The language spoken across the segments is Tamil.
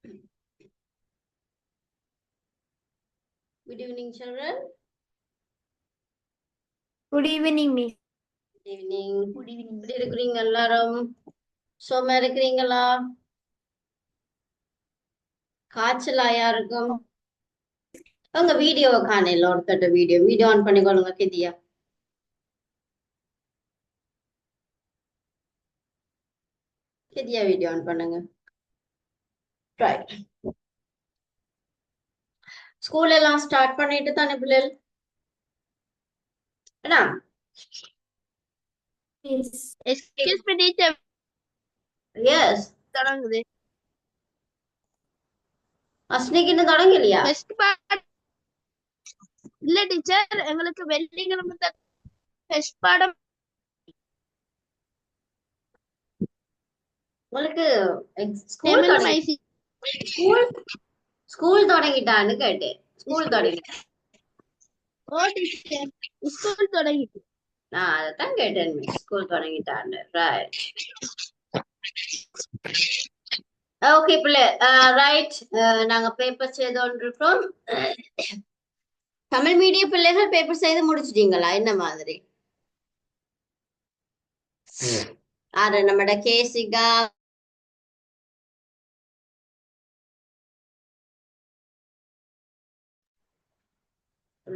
Good evening, children. Good evening, Miss. Good evening. எப்படி இருக்கிறீங்க எல்லாரும்? சும்மா இருக்கிறீங்களா? காய்ச்சலா யாருக்கும்? உங்க வீடியோவை காணல ஒருத்தட்ட வீடியோ ஆன் பண்ணிக்கொள்ளுங்க கிதியா. கிதியா வீடியோ ஆன் பண்ணுங்க. ரைட். ஸ்கூல் எல்லாம் ஸ்டார்ட் பண்ணிட்டு தானே பிள்ளைகள்? என்ன? Miss. Excuse me teacher S. தொடங்குது அஸ்னிக்கு இன்னும் தொடங்கலையா? ஃபர்ஸ்ட் பார்ட் இல்ல டீச்சர் எங்களுக்கு வெள்ளிக்கிழமை தான் ஃபர்ஸ்ட் பாடம் உங்களுக்கு ஸ்கூல் தமிழ் தொடங்கி மைசி ஸ்கூல் ஸ்கூல் தொடங்கிட்டான்னு கேட்டேன். ஸ்கூல் தொடங்கிட்டா? ஓ டீச்சர் ஸ்கூல் தொடங்கிட்டு நான் அதைத்தான் கேட்டேன். ஸ்கூல் தொடங்கிட்டான்னு. ரைட். ஓகே பிள்ளை. ரைட். நாங்க பேப்பர் செய்து கொண்டிருக்கிறோம். தமிழ் மீடிய பிள்ளைகள் பேப்பர் செய்து முடிச்சிட்டீங்களா? என்ன மாதிரி? ஆறு நம்மட கேசிகா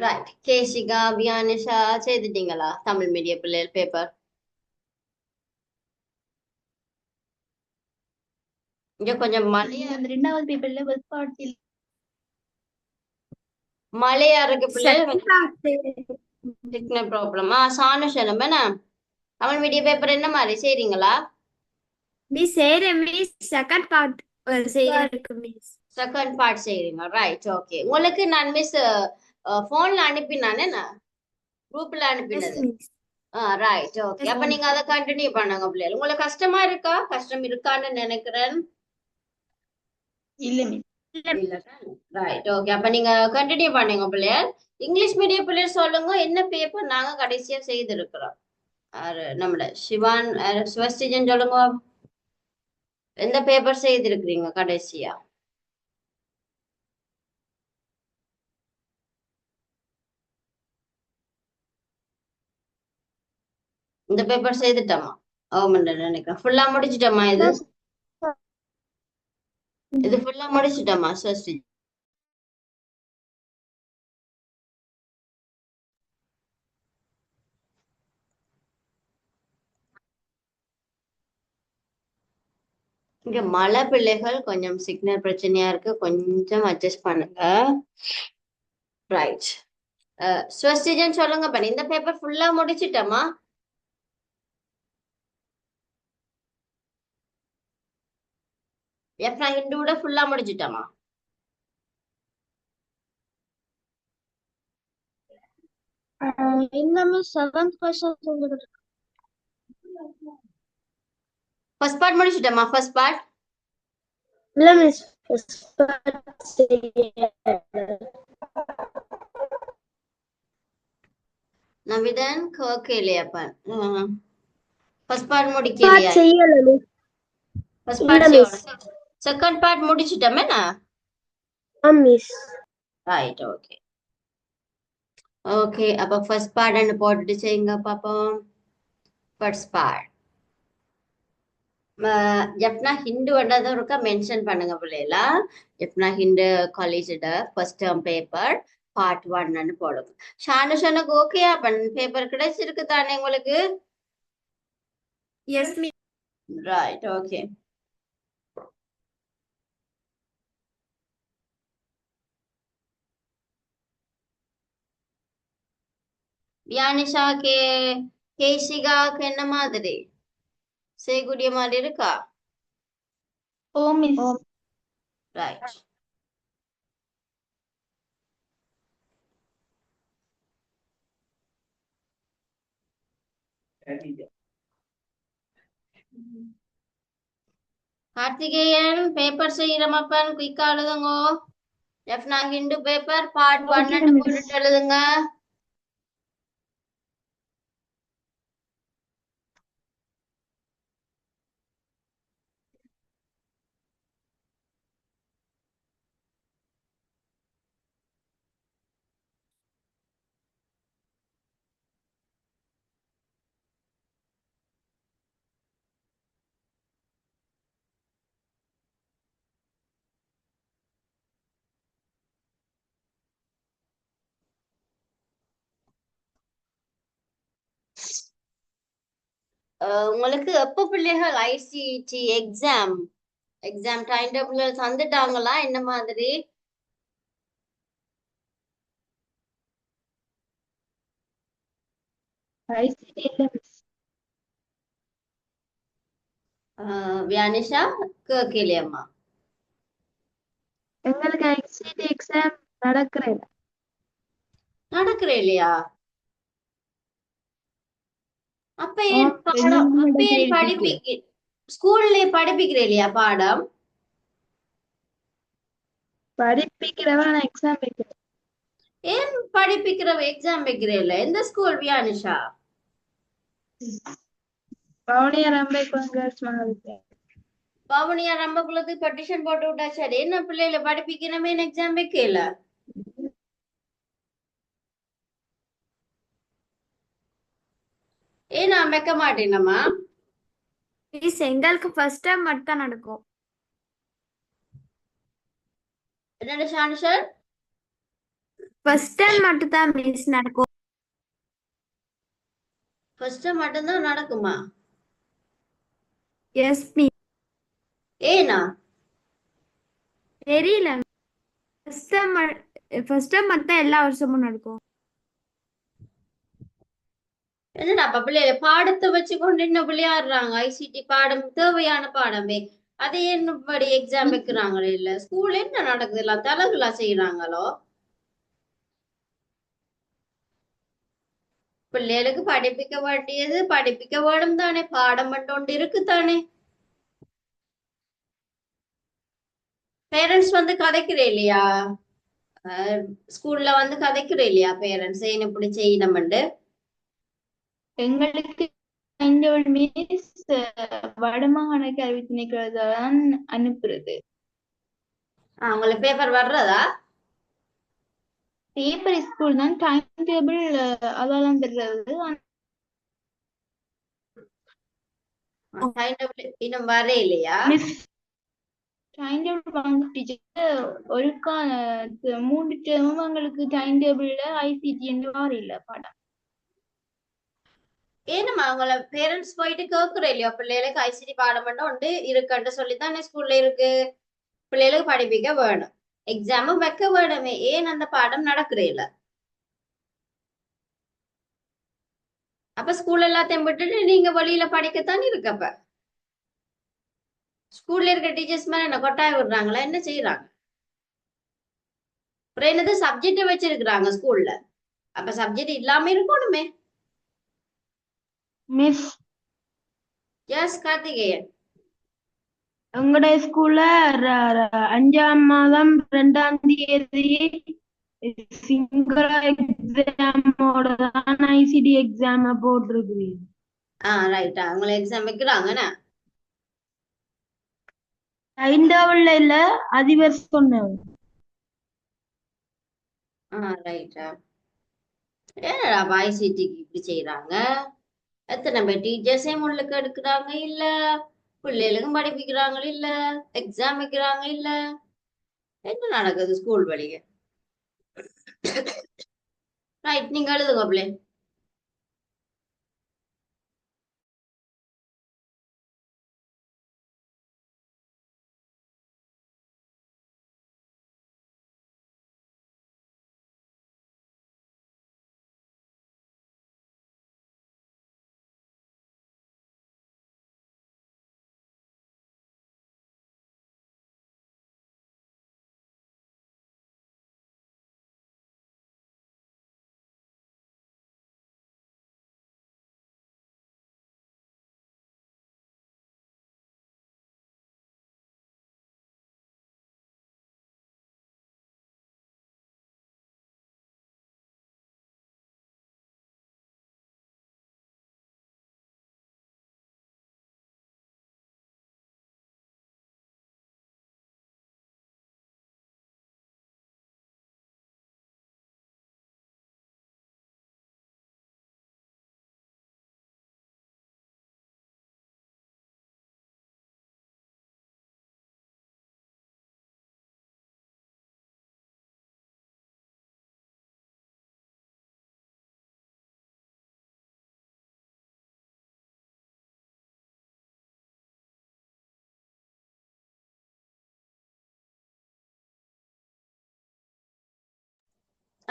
ரைட். கேசிகா வியானிஷா செய்துட்டீங்களா தமிழ் மீடிய பிள்ளைகள் பேப்பர்? இங்க கொஞ்சம் ரெண்டாவது பேப்பர்ல ஃபர்ஸ்ட் பார்ட் மழையா இருக்கு பிள்ளை. Second part. சிக்னல் ப்ராப்ளமா? சானுஷனம் என்ன தமிழ் மீடிய பேப்பர் என்ன மாதிரி செய்றீங்களா? Miss, Miss. Second part. செய்யறதுக்கு Miss. செகண்ட் பார்ட் செய்றீங்க. ரைட். ஓகே. உங்களுக்கு நான் மிஸ் போன்ல அனுப்பினானே நான் குரூப்ல Yes, அனுப்பினது. Miss. ரைட். ஓகே. அப்ப நீங்க அதை கண்டினியூ பண்ணுங்க பிள்ளைகள். உங்களுக்கு கஷ்டமா இருக்கா? கஷ்டம் இருக்கான்னு நினைக்கிறேன். இல்ல மிஸ் இல்ல. ரைட். ஓகே. அப்ப நீங்க கண்டினியூ பண்ணுங்க பிள்ளைகள். இங்கிலீஷ் மீடியம் பிள்ளைகள் சொல்லுங்க என்ன பேப்பர் நாங்க கடைசியா செய்திருக்கிறோம். நம்மட சிவான் சிவஸ்ரீஜன் சொல்லுங்க. எந்த பேப்பர் செய்திருக்கிறீங்க கடைசியா? இந்த பேப்பர் செய்துட்டோமா? ஆமாண்டா நினைக்கிறேன். ஃபுல்லா முடிச்சிட்டோமா? இது ஃபுல்லா முடிச்சிட்டோமா சிவஸ்ரீ? இங்க மழை பிள்ளைகள் கொஞ்சம் சிக்னல் பிரச்சனையா இருக்கு. கொஞ்சம் அட்ஜஸ்ட் பண்ணுங்க. ரைட். ஸ்வஸ்டிஜன் சொல்லுங்க பண்ணி இந்த பேப்பர் ஃபுல்லா முடிச்சிட்டோமா? எப்ப ஹிந்துவோட ஃபுல்லா முடிச்சிட்டோமா? இந்த மிஸ் செவன்த் கொஸ்டின் சொல்லுங்க ஃபர்ஸ்ட் பார்ட் முடிச்சிட்டோமா? ஃபர்ஸ்ட் பார்ட் இல்ல miss first part Navithan okay இல்லையாப்பா? ஃபர்ஸ்ட் பார்ட் முடிக்கலையா? செய்யல மிஸ் ஃபர்ஸ்ட் இல்ல பார்ட் மிஸ் செகண்ட் பார்ட் முடிச்சிட்டோமே நான். Miss right. ஓகே. ஓகே. அப்ப ஃபர்ஸ்ட் பார்ட் போட்டுட்டு செய்யுங்க பாப்போம். ஃபர்ஸ்ட் பார்ட் ஜப்னா ஹிந்து வந்ததும் இருக்கா மென்ஷன் பண்ணுங்க பிள்ளைகளா. ஜப்னா ஹிந்து காலேஜோட ஃபர்ஸ்ட் டேர்ம் பேப்பர் பார்ட் 1 போடுங்க. ஷானுஷனுக்கு ஓகேயா? பேப்பர் கிடைச்சிருக்கு தானே உங்களுக்கு? Yes, Miss. ரைட். ஓகே. வியானிஷா கேசிகாக்கு என்ன மாதிரி செய்யக்கூடிய மாதிரி இருக்கா? ஓ மிஸ் ரைட். கார்த்திகேயன் பேப்பர் செய்யறமப்பன் குயிக்கா எழுதுங்கோ. ஜப்னா ஹிந்து பேப்பர் பார்ட் 1 போட்டுட்டு எழுதுங்க. உங்களுக்கு எப்ப பிள்ளைகள் ஐசிடி எக்ஸாம் டைம் டேபிள் தந்துட்டாங்களா என்ன மாதிரி? ஐசிடி இல்ல மிஸ். வியானிஷா கேட்கலையம்மா. எங்களுக்கு ஐசிடி எக்ஸாம் நடக்கிறேன். நடக்கிற இல்லையா? அப்ப ஓ, ஏன் பாடம் எங்களுக்கு அப்ப ஏன் நடக்கிறேன் டீச்சர். ஸ்கூல்ல படிப்பிக்கிற இல்லையா பாடம்? படிப்பிக்கிறவா நான் எக்ஸாம் வைக்கிறேன். ஏன் படிப்பிக்கிற எக்ஸாம் வைக்கிற இல்ல? எந்த ஸ்கூல் வியானிஷா? வவுனியா ரம்பை காங்கிரஸ் மகாவித்யாலயா. பவுனியா ரம்பகுலத்துக்கு பெட்டிஷன் போட்டு விட்டா சரி. என்ன பிள்ளைகளை படிப்பிக்கணுமே எக்ஸாம் வைக்கல? ஏன் நான் வைக்க மாட்டேனம்மா? மிஸ் எங்களுக்கு ஃபர்ஸ்ட் டைம் மட்டும் தான் நடக்கும். என்னோட சான்சர் ஃபர்ஸ்ட் டைம் மட்டும் தான் மிஸ் நடக்கும். ஃபர்ஸ்ட் மட்டும்தான் நடக்குமா? Yes miss. ஏனா தெரியல. ஃபர்ஸ்ட் டைம் மட்டும் தான் எல்லா வருஷமும் நடக்கும். என்னடா அப்ப பிள்ளைகளை பாடத்தை வச்சு கொண்டு என்ன விளையாடுறாங்க? ஐசிடி பாடம் தேவையான பாடமே. அதை என்னபடி எக்ஸாம் வைக்கிறாங்களே இல்ல? ஸ்கூல்ல என்ன நடக்குது? எல்லாம் தலகுலா செய்யறாங்களோ? பிள்ளைகளுக்கு படிப்பிக்க வேண்டியது படிப்பிக்க வேணும் தானே. பாடம் மட்டும் ஒன்று இருக்கு தானே. பேரண்ட்ஸ் வந்து கதைக்கிறே இல்லையா? ஸ்கூல்ல வந்து கதைக்கிறே இல்லையா பேரண்ட்ஸ் ஏன் இப்படி செய்யணும்னு? எங்களுக்கு இந்த ஒரு மிஸ் வடமாகாண கல்வி திணைக்களத்தான் அனுப்புறது. உங்களுக்கு பேப்பர் வர்றதா? பேப்பர் ஸ்கூல் தான், டைம் டேபிள் அதெல்லாம் தர்றது. இன்னும் வர இல்லையா? மிஸ் டைம் டேபிள் வந்து டீச்சர் ஒருக்கா 3 டேர்மும் எங்களுக்கு டைம் டேபிள்ல ஐசிடி என்று வாரம் இல்ல பாடம். ஏனுமா உங்களை பேரண்ட்ஸ் போயிட்டு கேட்குற இல்லையா? பிள்ளைகளுக்கு ஐசிடி பாடம் மட்டும் உண்டு இருக்குன்னு சொல்லித்தானே ஸ்கூல்ல இருக்கு. பிள்ளைகளுக்கு படிப்பிக்க வேணும், எக்ஸாமும் வைக்க வேணுமே. ஏன் அந்த பாடம் நடக்கிறே இல்ல? அப்ப ஸ்கூல் எல்லாத்தையும் விட்டுட்டு நீங்க வெளியில படிக்கத்தான் இருக்கப்ப ஸ்கூல்ல இருக்க டீச்சர்ஸ் மேல என்ன கொட்டாய விடுறாங்களா? என்ன செய்யறாங்க? அப்புறம் என்னது சப்ஜெக்ட் வச்சிருக்கிறாங்க ஸ்கூல்ல? அப்ப சப்ஜெக்ட் இல்லாம இருக்கணுமே. Miss S Karthikeyan. எங்களுடைய ஸ்கூல்ல 5ஆம் மாதம் 2ஆம் தேதி சிங்கள எக்ஸாமோட தான் ஐசிடி எக்ஸாம் போட்டிருக்கு. ரைட்டா, உங்களை எக்ஸாம் வைக்கிறாங்கண்ணா? டைம் டேபிள்ல இல்ல, அதிபர் சொன்னவர். ரைட்டா. ஏன்னா ஐசிடிக்கு இப்படி செய்யறாங்க? எத்தனை பேர் டீச்சர்ஸே முள்ளுக்கு எடுக்கிறாங்க இல்ல? பிள்ளைகளுக்கும் படிப்பிக்கிறாங்க இல்ல? எக்ஸாம் வைக்கிறாங்க இல்ல? என்ன நடக்குது ஸ்கூல் வழிய? ரைட், நீங்க எழுதுங்க பிள்ளை.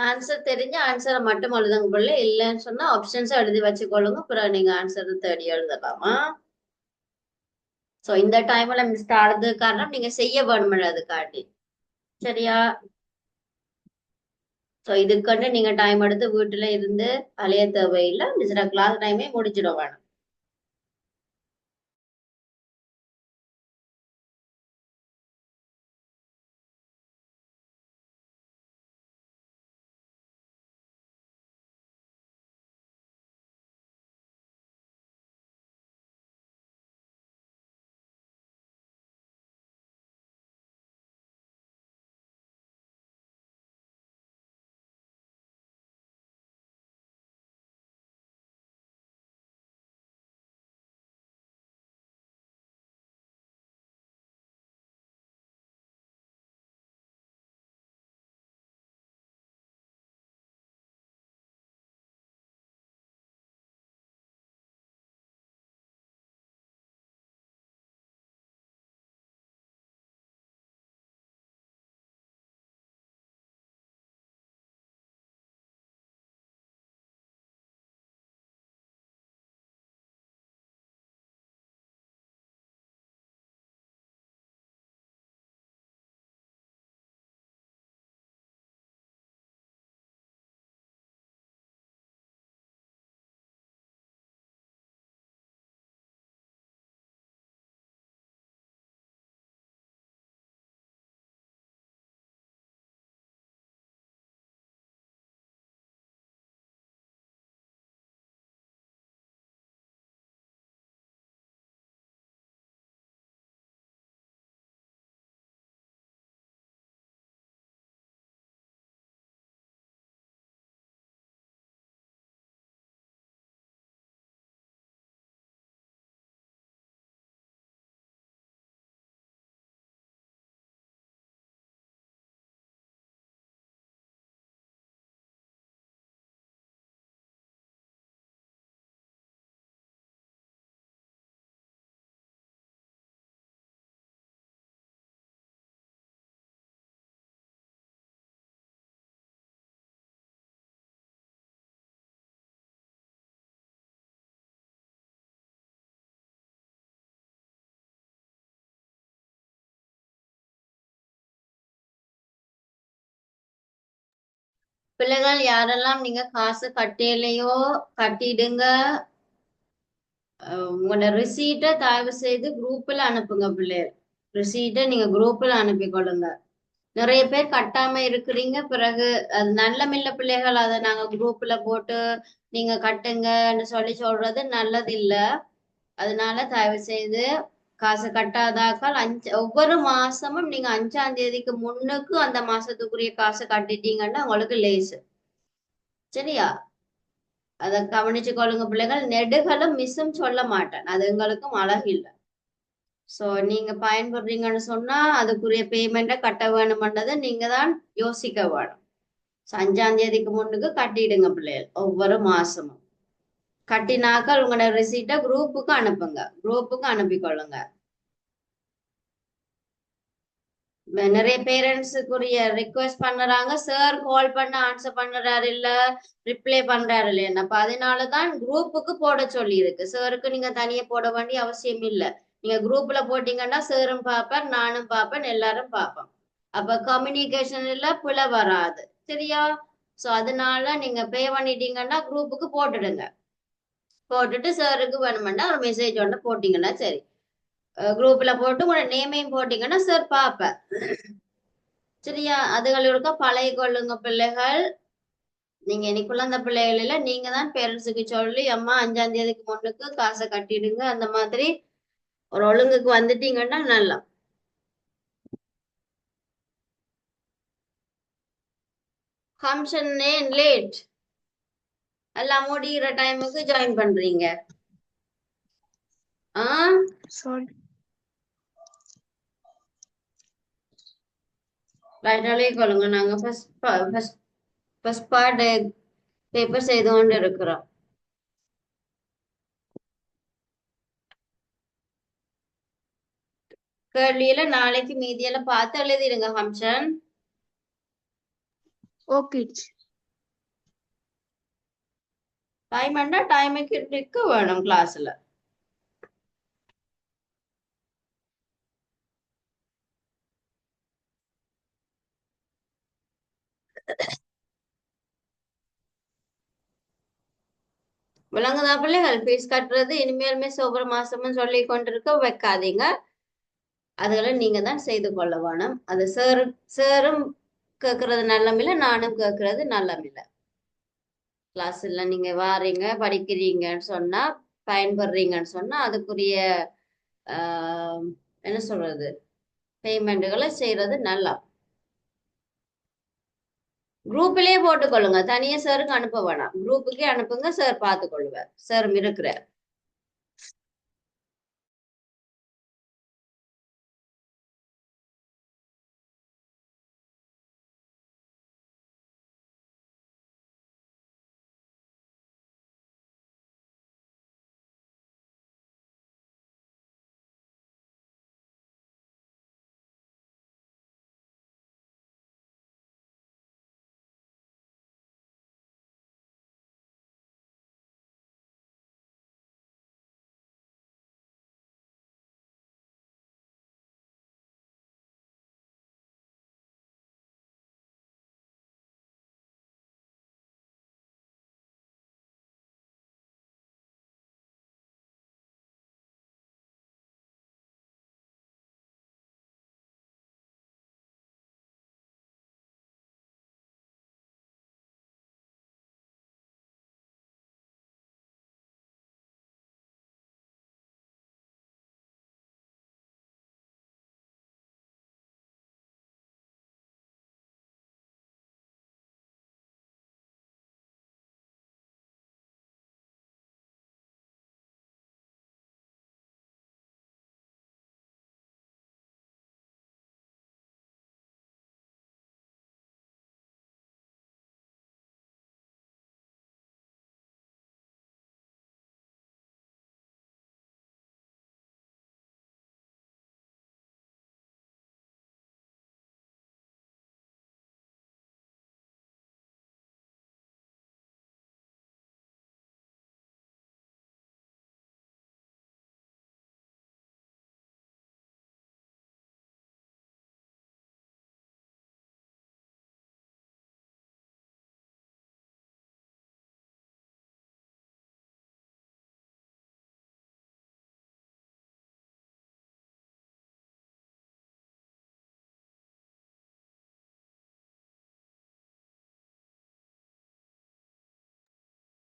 ஆன்சர் தெரிஞ்ச ஆன்சரை மட்டும் எழுதுங்க பிள்ளை. இல்லைன்னு சொன்னா ஆப்ஷன்ஸ் எழுதி வச்சுக்கொள்ளுங்க. அப்புறம் நீங்க ஆன்சர் தேடி எழுதலாமா? சோ இந்த டைம்ல மிஸ் ஆடுறது காரணம் நீங்க செய்ய வேணுமில்ல அதுக்காண்டி. சரியா? சோ இதுக்கண்டு நீங்க டைம் எடுத்து வீட்டுல இருந்து அலைய தேவையில்லை. மிஸ்ட கிளாஸ் டைமே முடிச்சிட வேணும். பிள்ளைகள் யாரெல்லாம் நீங்க காசு கட்டலையோ கட்டிடுங்க. உங்களோட ரிசீட்டை தயவு செய்து குரூப்ல அனுப்புங்க பிள்ளைகள். ரிசீட்டை நீங்க குரூப்ல அனுப்பி கொள்ளுங்க. நிறைய பேர் கட்டாம இருக்கிறீங்க. பிறகு அது நல்ல மில்ல பிள்ளைகள் அதை நாங்க குரூப்ல போட்டு நீங்க கட்டுங்கன்னு சொல்லி சொல்றது நல்லது இல்ல. அதனால தயவு செய்து காசு கட்டாதாக்கால் ஒவ்வொரு மாசமும் நீங்க 5ஆம் தேதிக்கு முன்னுக்கு அந்த மாசத்துக்குரிய காசு கட்டிட்டீங்கன்னா உங்களுக்கு லேசு. சரியா? அதை கவனிச்சு கொள்ளுங்க பிள்ளைகள். நெடுகளும் மிஸ்ஸும் சொல்ல மாட்டேன், அது எங்களுக்கும் அழகு இல்லை. சோ நீங்க பயன்படுறீங்கன்னு சொன்னா அதுக்குரிய பேமெண்ட்டை கட்ட வேணும்ன்றதை நீங்க தான் யோசிக்க வேணும். 5ஆம் தேதிக்கு முன்னுக்கு கட்டிடுங்க பிள்ளைகள். ஒவ்வொரு மாசமும் கட்டினாக்கள் உங்களோட ரிசீட்டை குரூப்புக்கு அனுப்புங்க. குரூப்புக்கு அனுப்பிக்கொள்ளுங்க. நிறைய பேரண்ட்ஸுக்குரிய ரிக்வெஸ்ட் பண்ணுறாங்க, சார் கால் பண்ண ஆன்சர் பண்ணுறாரு இல்ல, ரிப்ளை பண்றாரு இல்லையா. அப்ப அதனாலதான் குரூப்புக்கு போட சொல்லி இருக்கு. சாருக்கு நீங்க தனியா போட வேண்டிய அவசியம் இல்லை. நீங்க குரூப்ல போட்டீங்கன்னா சாரும் பார்ப்பேன், நானும் பார்ப்பேன், எல்லாரும் பார்ப்போம். அப்ப கம்யூனிகேஷன்ல பிழை வராது. சரியா? சோ அதனால நீங்க பே பண்ணிட்டீங்கன்னா குரூப்புக்கு போட்டுடுங்க. போட்டுட்டு சாருக்கு வேணுமெண்டா ஒரு மெசேஜ் ஒன்று போட்டீங்கன்னா சரி. குரூப்ல போட்டு உங்களோட நேமையும் போட்டீங்கன்னா சார் பார்ப்பேன். சரியா? அதுகளுக்கு பழகி கொள்ளுங்க பிள்ளைகள். நீங்க இன்னைக்குள்ள அந்த பிள்ளைகள் இல்ல, நீங்க தான் பேரண்ட்ஸுக்கு சொல்லி அம்மா 5ஆம் தேதிக்கு முன்னுக்கு காசை கட்டிடுங்க, அந்த மாதிரி ஒரு ஒழுங்குக்கு வந்துட்டீங்கன்னா நல்லா. ஃபங்க்ஷன் லேட் எல்லாம் முடிகிற டைமுக்கு ஜாயின் பண்றீங்க. ஆ Sorry. ரைட்டாலே கொள்ளுங்க. நாங்க ஃபர்ஸ்ட் பார்ட் பேப்பர் செய்து கொண்டு இருக்கிறோம். கேள்வியில நாளைக்கு மீதியெல்லாம் பார்த்து எழுதிடுங்க ஃபங்க்ஷன். ஓகே. டைம் என்ன டைமுக்கு இருக்க வேணும் கிளாஸ்ல. விளங்குதா பிள்ளைகள்? ஃபீஸ் கட்டுறது இனிமேலுமே ஒவ்வொரு மாசமும் சொல்லி கொண்டிருக்க வைக்காதீங்க. அதுகளை நீங்க தான் செய்து கொள்ள வேணும். அது சேரும் கேட்கறது நல்லமில்லை, நானும் கேட்கறது நல்லமில்லை. கிளாஸ்ல நீங்க வாரீங்க படிக்கிறீங்கன்னு சொன்னா பயன்படுறீங்கன்னு சொன்னா அதுக்குரிய ஆஹ், என்ன சொல்றது, பேமெண்ட்டுகளை செய்யறது நல்லா. குரூப்பிலேயே போட்டுக்கொள்ளுங்க, தனியா சாருக்கு அனுப்ப வேணாம், குரூப்புக்கே அனுப்புங்க, சார் பார்த்துக்கொள்ளுவார், சார் இருக்கிறார்.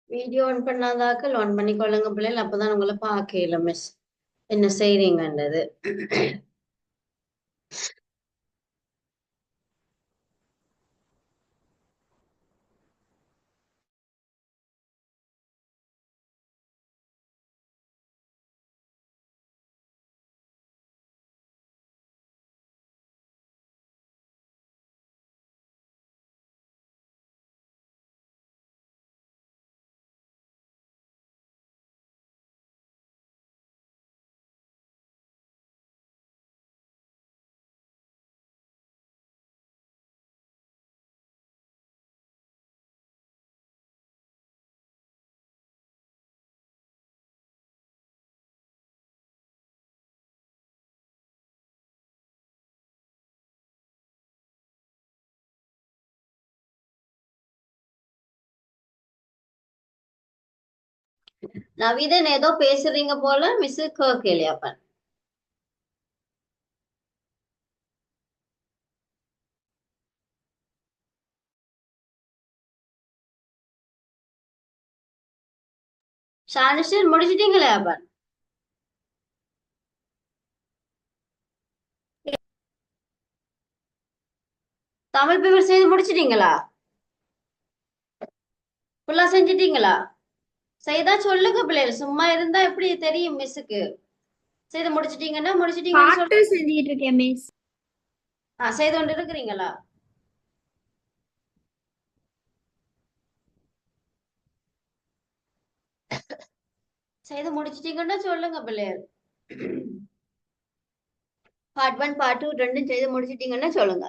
வீடியோ ஆன் பண்ணாதாக்கள் ஆன் பண்ணிக்கொள்ளுங்க பிள்ளைகள், அப்பதான் உங்களை பார்க்கல மிஸ் என்ன செய்றீங்கன்றது. நவீதன் ஏதோ பேசுறீங்க போல, மிஸ் கேட்கலையாப்ப. ஷானிஷன் முடிச்சிட்டீங்களே அப்ப? தமிழ் பேப்பர் செய்து முடிச்சிட்டீங்களா? ஃபுல்லா செஞ்சிட்டீங்களா? செய்தா சொல்லுங்க பிள்ளைகள், சும்மா இருந்தா எப்படி தெரியும் மிஸ்ஸுக்கு? செய்து முடிச்சிட்டீங்கன்னா முடிச்சிட்டீங்கன்னு பாட்டு சொல்லுங்க. செஞ்சுக்கிட்டு இருக்கேன் மிஸ். செய்து கொண்டு இருக்கிறீங்களா? செய்து முடிச்சிட்டீங்கன்னா சொல்லுங்க பிள்ளைகள். பார்ட் 1 பார்ட் 2 ரெண்டும் செய்து முடிச்சிட்டீங்கன்னா சொல்லுங்க.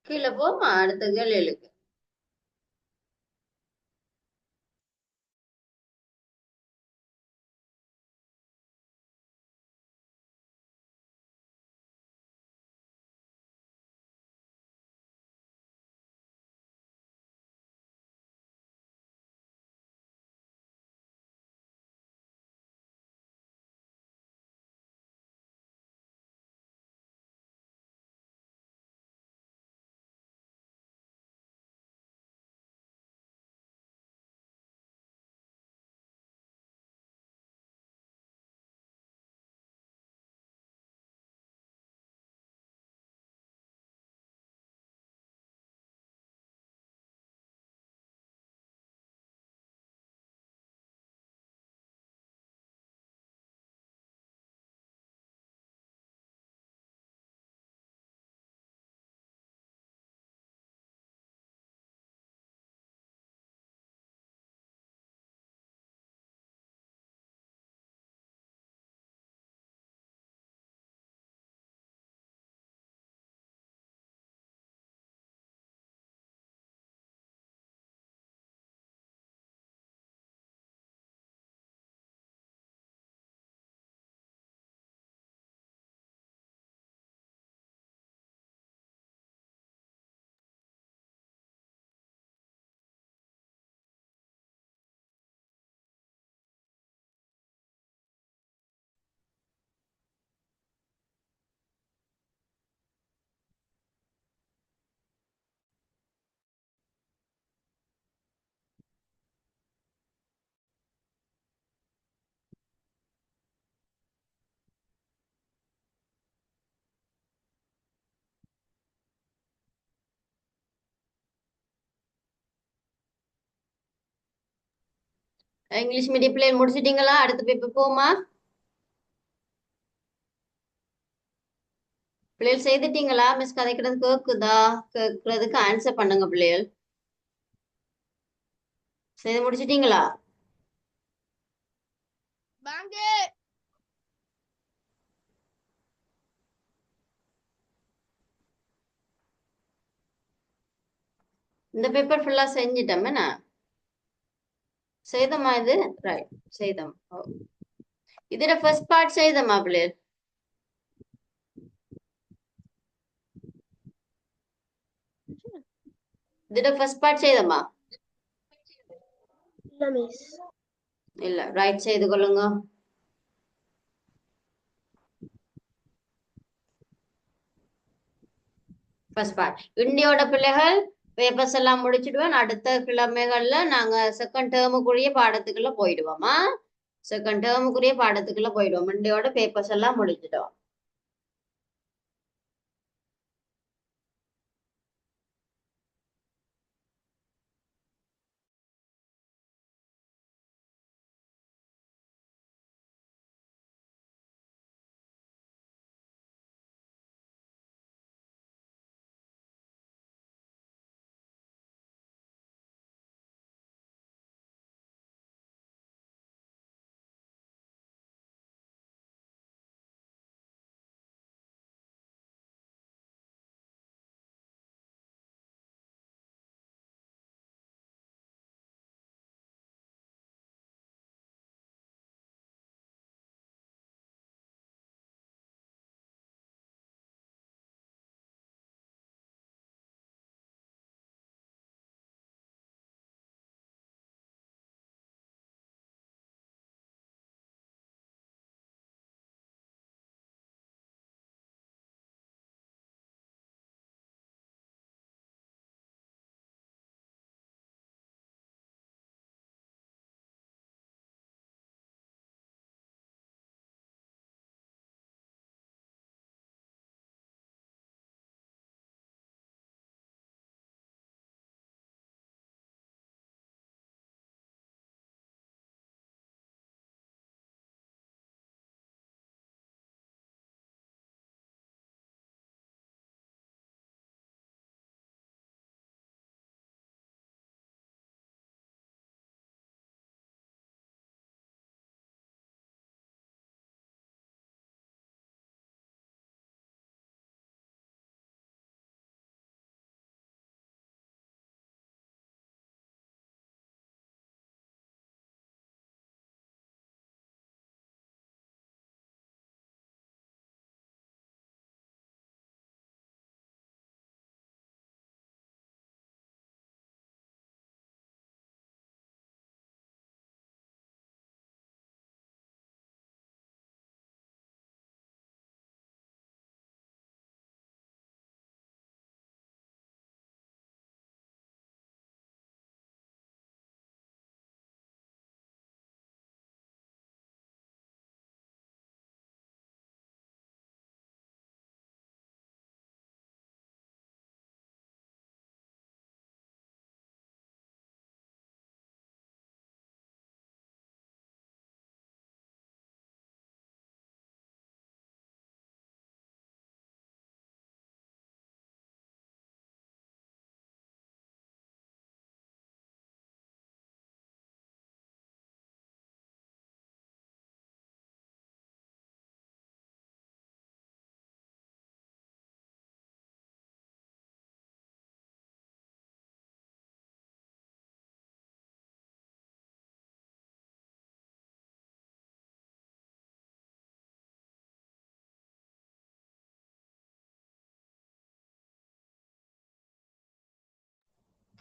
கீழே போமா அடுத்த கேள்விகளுக்கு. இங்கிலீஷ் மீடியம் பிள்ளைகள் முடிச்சிட்டீங்களா? அடுத்த பேப்பர் போமா? பிள்ளைகள் செய்துட்டீங்களா? மிஸ் கதைக்கிறது கேக்குதா? கேக்குறதுக்கு ஆன்சர் பண்ணுங்க பிள்ளைகள். செய்து முடிச்சிட்டீங்களா? இந்த பேப்பர் ஃபுல்லா செஞ்சிட்டோம் என்ன? செய்தமா இது? ரைட், செய்தோம். ஓ. இதுல ஃபர்ஸ்ட் பார்ட் செய்தமா பிள்ளைகள்? இதுல ஃபர்ஸ்ட் பார்ட் செய்தமா? இல்ல மிஸ். இல்ல, ரைட் செய்து கொள்ளுங்க. ஃபர்ஸ்ட் பார்ட் இந்தியோட பிள்ளைகள் பேப்பர்ஸ் எல்லாம் முடிச்சிடுவேன். அடுத்த கிழமைகள்ல நாங்க செகண்ட் டேர்முக்குரிய பாடத்துக்குள்ள போயிடுவோமா? செகண்ட் டேர்முக்குரிய பாடத்துக்குள்ள போயிடுவோம். இந்தியோட பேப்பர்ஸ் எல்லாம் முடிச்சிட்டோம்.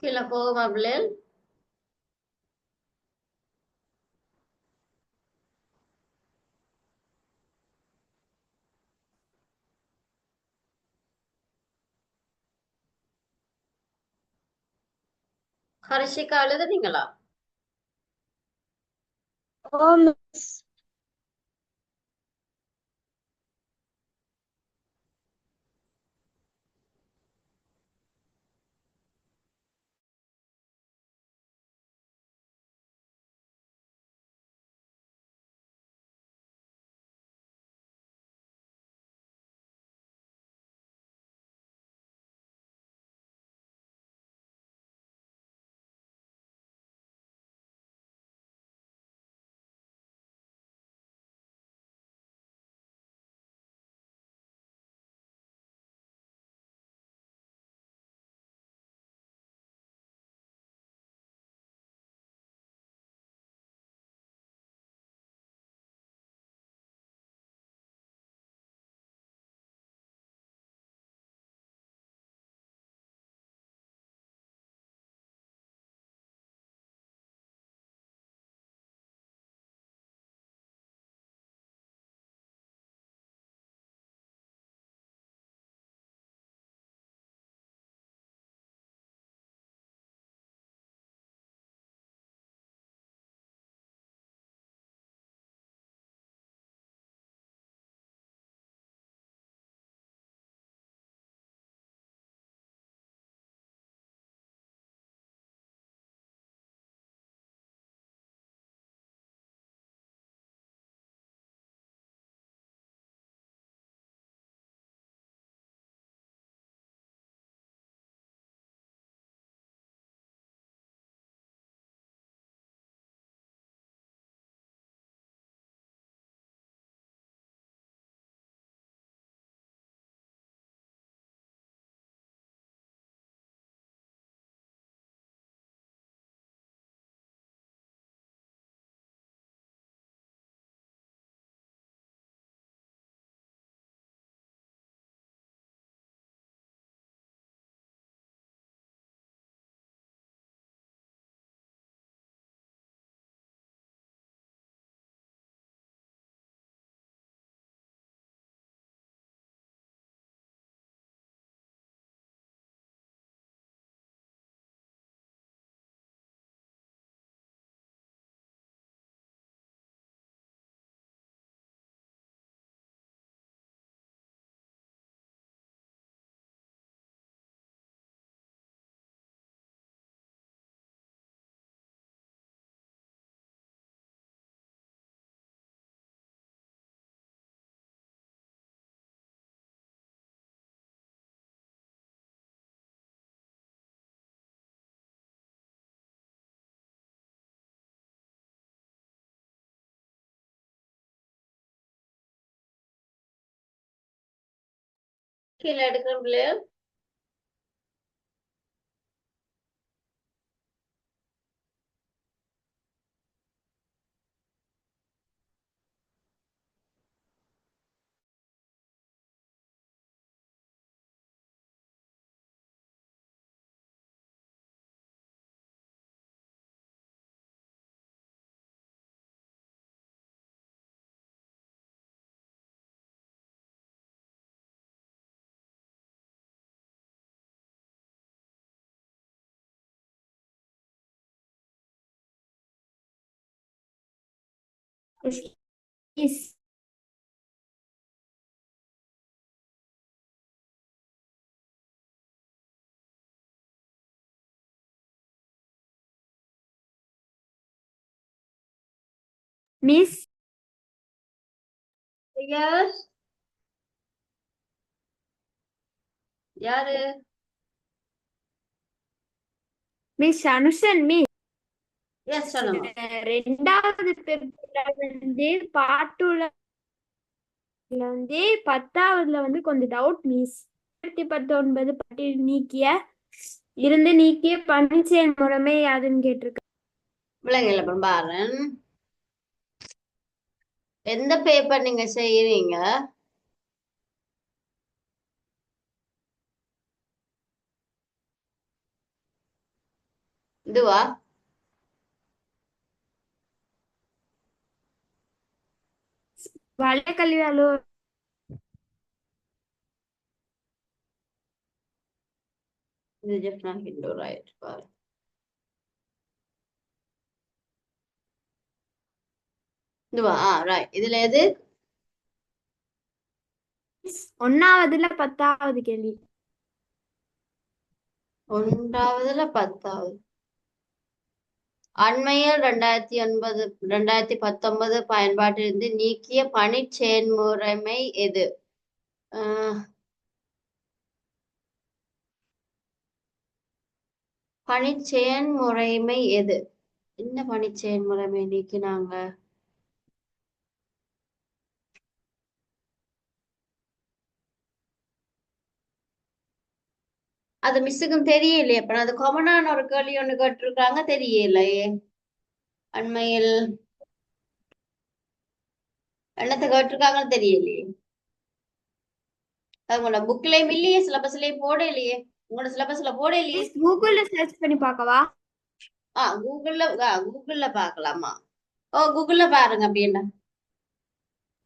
கீழே போகுமா பிள்ளைகள்? ஹர்ஷிகா எழுதுனீங்களா? ஓ மிஸ். கீழே எடுக்கிறேன் பிள்ளைகள். Miss. Miss. Yes. யாரு? Miss Anushan miss. எஸ் சொல்லுங்க. ரெண்டாவது பேப்பர்ல வந்து பாட்டுல வந்து 10வதுல வந்து கொஞ்சம் டவுட் மிஸ். 2019 பட்டியல் நீக்கிய பணிச்செயல் முறைமை யாதுன்னு கேட்டிருக்கு. விலங்குல பாரு. எந்த பேப்பர் நீங்க செய்யறீங்க? இதுவா வளைக்கல்வி அலுவலர். இது ஜெஃப்னா ஹிந்து ரைட் பாரு. இதுவா ரைட். இதுல எது 1வதுல 10வது கேள்வி. 1வதுல 10வது. அண்மையில் 2019 பயன்பாட்டிலிருந்து நீக்கிய பணிச் செயன்முறைமை எது? பணிச் செயன்முறைமை எது? என்ன பணிச் செயன்முறைமை நீக்கினாங்க? அது மிஸ்ஸுக்கும் தெரியலையே. அப்ப அது காமனான ஒரு கேள்வி ஒண்ணு கேட்டிருக்காங்க, தெரியலையே. அண்மையில் என்னத்தை கேட்டிருக்காங்கன்னு தெரியலையே. அது உங்களோட புக்லயும் இல்லையே, சிலபஸ்லயும் போடலையே. உங்களோட சிலபஸ்ல போடலையே. மிஸ் கூகுள்ல சர்ச் பண்ணி பார்க்கவா? கூகுள்ல பார்க்கலாமா? கூகுள்ல பாருங்க அப்படின்னா.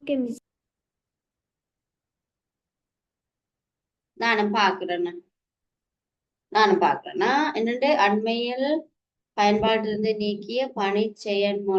Okay miss. நானும் பாக்குறேன்னா என்னண்டு அண்மையில் பயன்பாட்டிலிருந்து நீக்கிய பணிச் செயன்முறை